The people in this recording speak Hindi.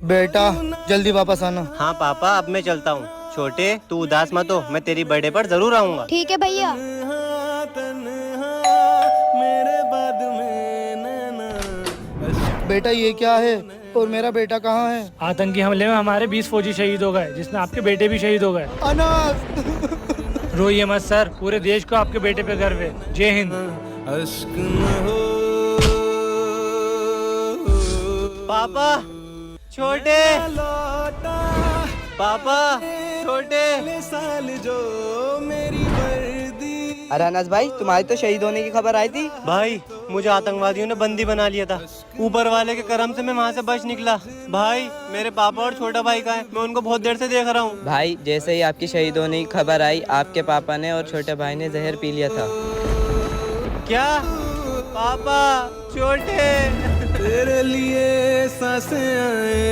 बेटा जल्दी वापस आना। हाँ पापा, अब मैं चलता हूँ। छोटे, तू उदास मत हो, मैं तेरी बर्थडे पर जरूर आऊंगा। ठीक है भैया। बेटा ये क्या है और मेरा बेटा कहाँ है? आतंकी हमले में हमारे 20 फौजी शहीद हो गए, जिसमें आपके बेटे भी शहीद हो गए। अनास। रोइए मत सर, पूरे देश को आपके बेटे पे गर्व है। जय हिंद। पापा, छोटे, पापा, छोटे। अरे अनस भाई, तुम्हारी तो शहीद होने की खबर आई थी। भाई, मुझे आतंकवादियों ने बंदी बना लिया था। ऊपर वाले के करम से मैं वहाँ से बच निकला। भाई, मेरे पापा और छोटा भाई का है, मैं उनको बहुत देर से देख रहा हूँ। भाई, जैसे ही आपकी शहीद होने की खबर आई, आपके पापा ने और छोटे भाई ने जहर पी लिया था। क्या? पापा, छोटे, तेरे लिए सांसें आए।